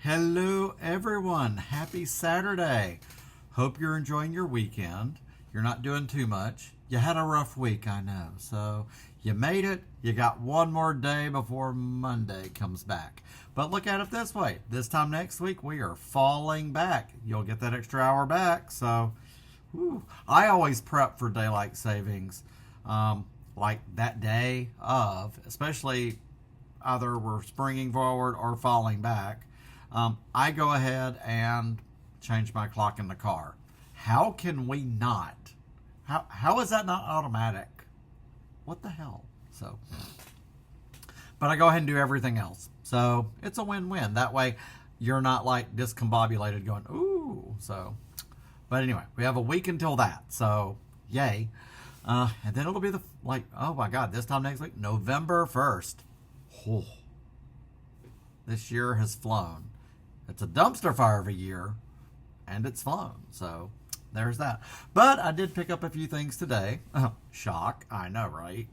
Hello, everyone. Happy Saturday. Hope you're enjoying your weekend. You're not doing too much. You had a rough week, I know. So you made it. You got one more day before Monday comes back. But look at it this way. This time next week, we are falling back. You'll get that extra hour back. So I always prep for daylight savings. Like that day of, especially either we're springing forward or falling back. I go ahead and change my clock in the car. How can we not? How is that not automatic? What the hell? So, but I go ahead and do everything else. So it's a win-win. That way you're not like discombobulated going, ooh. So, but anyway, we have a week until that. So yay. And then it'll be oh my God, this time next week, November 1st. Oh, this year has flown. It's a dumpster fire of a year, and it's flown. So there's that. But I did pick up a few things today. Shock, I know, right?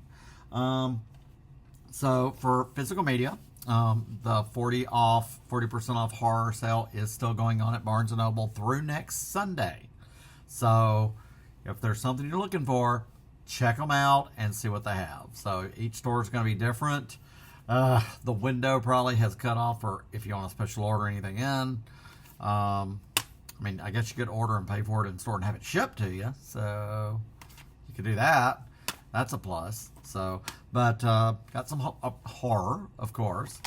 So for physical media, the 40% off horror sale is still going on at Barnes & Noble through next Sunday. So if there's something you're looking for, check them out and see what they have. So each store is going to be different. The window probably has cut off for if you want a special order anything in. I mean, I guess you could order and pay for it in store and have it shipped to you. So you could do that. That's a plus. So, but got some horror, of course.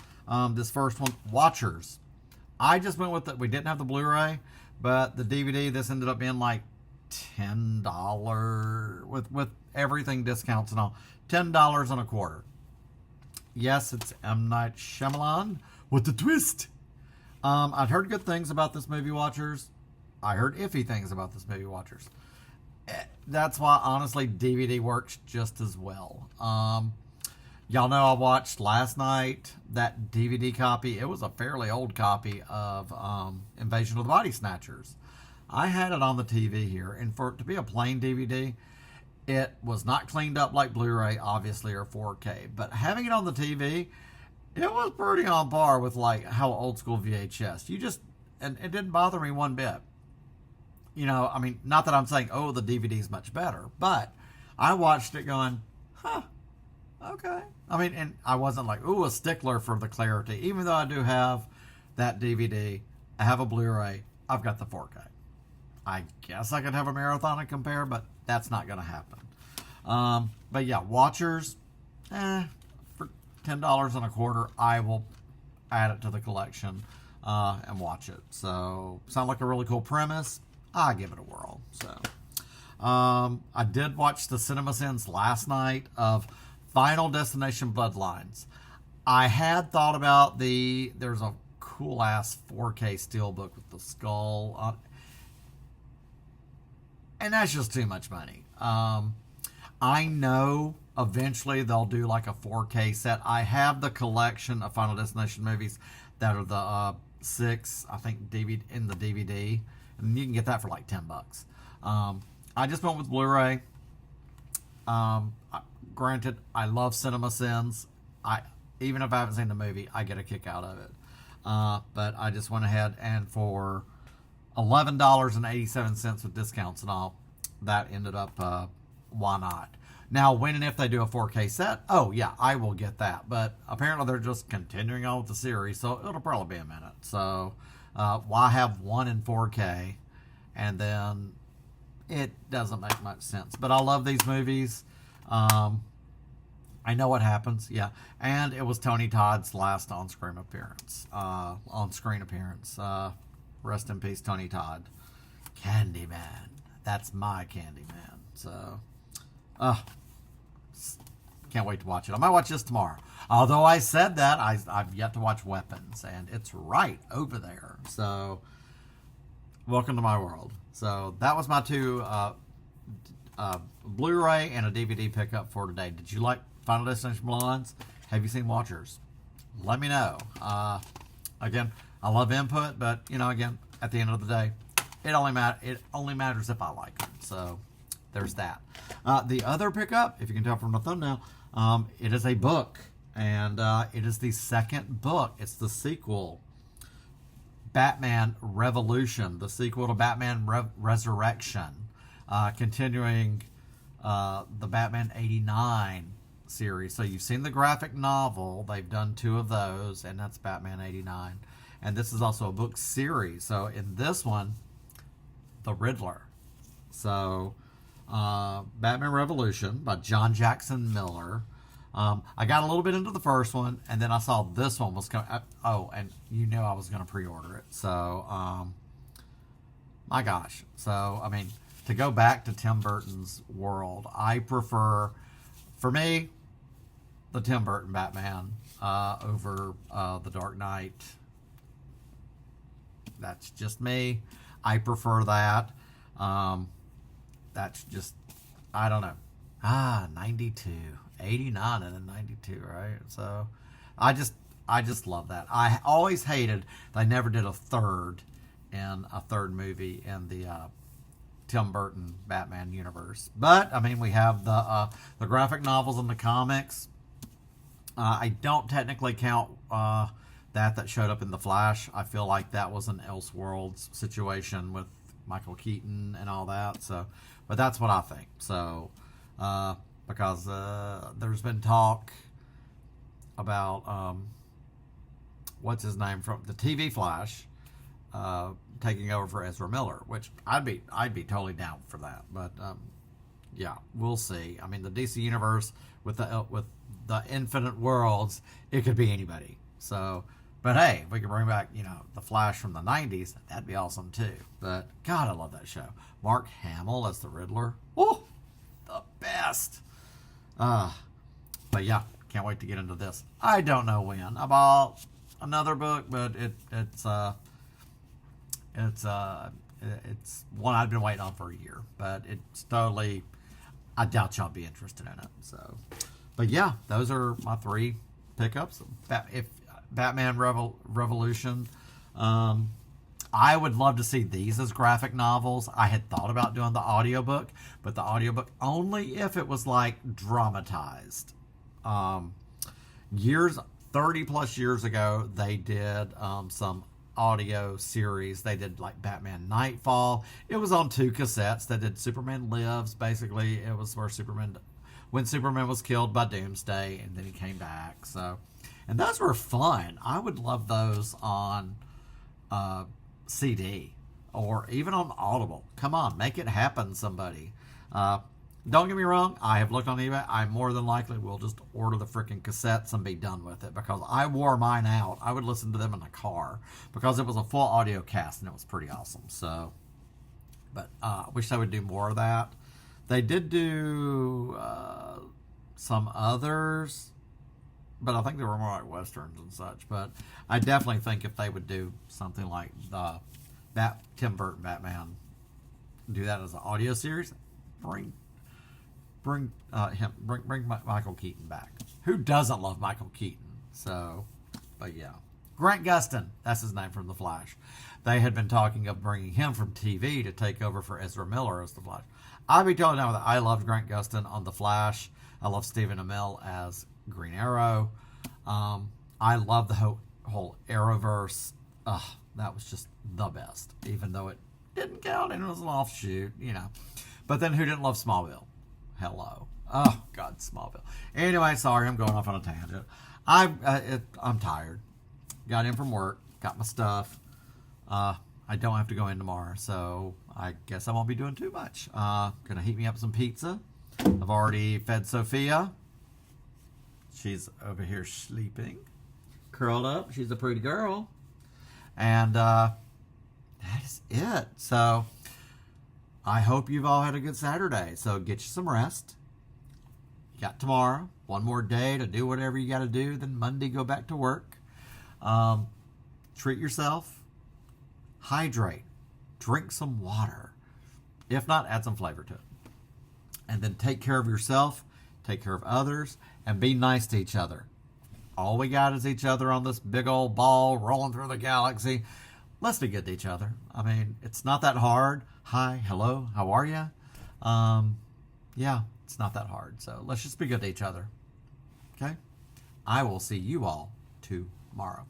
This first one, Watchers. I just went with it. We didn't have the Blu-ray, but the DVD, this ended up being like $10 with everything discounts and all. $10 and a quarter. Yes, it's M. Night Shyamalan with the twist. I've heard good things about this movie, Watchers. I heard iffy things about this movie, Watchers. That's why, honestly, DVD works just as well. Y'all know I watched last night that DVD copy. It was a fairly old copy of Invasion of the Body Snatchers. I had it on the TV here, and for it to be a plain DVD, it was not cleaned up like Blu-ray, obviously, or 4K. But having it on the TV, it was pretty on par with like how old school VHS. And it didn't bother me one bit. You know, I mean, not that I'm saying, oh, the DVD is much better, but I watched it going, okay. I mean, and I wasn't like, ooh, a stickler for the clarity. Even though I do have that DVD, I have a Blu-ray, I've got the 4K. I guess I could have a marathon and compare, but that's not going to happen. But yeah, Watchers, for $10 and a quarter, I will add it to the collection and watch it. So, sound like a really cool premise. I give it a whirl. So, I did watch the CinemaSins last night of Final Destination Bloodlines. I had thought about there's a cool ass 4K steelbook with the skull on it. And that's just too much money. I know eventually they'll do like a 4K set. I have the collection of Final Destination movies that are the 6, I think, DVD in the DVD. And you can get that for like $10. I just went with Blu-ray. Granted, I love CinemaSins. Even if I haven't seen the movie, I get a kick out of it. But I just went ahead and for $11.87 with discounts and all, that ended up, why not? Now, when and if they do a 4K set, oh yeah, I will get that. But apparently they're just continuing on with the series, so it'll probably be a minute. So, why have one in 4K? And then it doesn't make much sense. But I love these movies. I know what happens, yeah. And it was Tony Todd's last on-screen appearance. Rest in peace, Tony Todd. Candyman. That's my Candyman. So, can't wait to watch it. I might watch this tomorrow. Although I said that, I've yet to watch Weapons, and it's right over there. So, welcome to my world. So, that was my two Blu-ray and a DVD pickup for today. Did you like Final Destination Bloodlines? Have you seen Watchers? Let me know. Again, I love input, but, again, at the end of the day, it only matters if I like them. So, there's that. The other pickup, if you can tell from the thumbnail, it is a book. And it is the second book. It's the sequel. Batman Revolution, the sequel to Batman Resurrection, continuing the Batman 89 series. So you've seen the graphic novel. They've done 2 of those, and that's Batman 89. And this is also a book series. So in this one, the Riddler. So Batman Revolution by John Jackson Miller. I got a little bit into the first one, and then I saw this one was coming. Oh, and you knew I was going to pre-order it. So, my gosh. So, I mean, to go back to Tim Burton's world, I prefer, for me, the Tim Burton Batman over the Dark Knight. That's just me. I prefer that. That's just, I don't know. 92. 89 and then 92, right? So I just love that. I always hated they never did a third movie in the Tim Burton Batman universe. But I mean, we have the graphic novels and the comics. I don't technically count that showed up in The Flash. I feel like that was an Elseworlds situation with Michael Keaton and all that. So, but that's what I think. So, because there's been talk about what's his name from the TV Flash taking over for Ezra Miller, which I'd be totally down for that. But yeah, we'll see. I mean, the DC universe with the infinite worlds, it could be anybody. So, but hey, if we could bring back the Flash from the '90s, that'd be awesome too. But God, I love that show. Mark Hamill as the Riddler. Oh, the best. But yeah, can't wait to get into this. I don't know when. I bought another book, but it's one I've been waiting on for a year. But it's totally, I doubt y'all be interested in it. So, but yeah, those are my 3 pickups. If Batman Revolution, I would love to see these as graphic novels. I had thought about doing the audiobook, but the audiobook only if it was like dramatized. 30 plus years ago, they did some audio series. They did like Batman Nightfall. It was on 2 cassettes. They did Superman Lives. Basically, it was when Superman was killed by Doomsday, and then he came back. So, and those were fun. I would love those on CD or even on Audible. Come on, make it happen, somebody. Don't get me wrong, I have looked on eBay. I more than likely will just order the freaking cassettes and be done with it, because I wore mine out. I would listen to them in the car because it was a full audio cast and it was pretty awesome. So, but wish they would do more of that. They did do some others, but I think they were more like westerns and such. But I definitely think if they would do something like that Tim Burton Batman, do that as an audio series, bring Michael Keaton back. Who doesn't love Michael Keaton? So, but yeah, Grant Gustin, that's his name from The Flash. They had been talking of bringing him from TV to take over for Ezra Miller as The Flash. I'll be totally down with that. I loved Grant Gustin on The Flash. I love Stephen Amell as Green Arrow. I love the whole Arrowverse. That was just the best, even though it didn't count and it was an offshoot, But then who didn't love Smallville? Hello. Oh, God, Smallville. Anyway, sorry, I'm going off on a tangent. I'm tired. Got in from work, got my stuff. I don't have to go in tomorrow, so I guess I won't be doing too much. Gonna heat me up some pizza. I've already fed Sophia. She's over here sleeping, curled up. She's a pretty girl. And that is it. So I hope you've all had a good Saturday. So get you some rest. You got tomorrow, one more day to do whatever you got to do. Then Monday, go back to work. Treat yourself. Hydrate. Drink some water. If not, add some flavor to it. And then take care of yourself. Take care of others. And be nice to each other. All we got is each other on this big old ball rolling through the galaxy. Let's be good to each other. I mean, it's not that hard. Hi, hello, how are you? Yeah, it's not that hard. So let's just be good to each other. Okay? I will see you all tomorrow.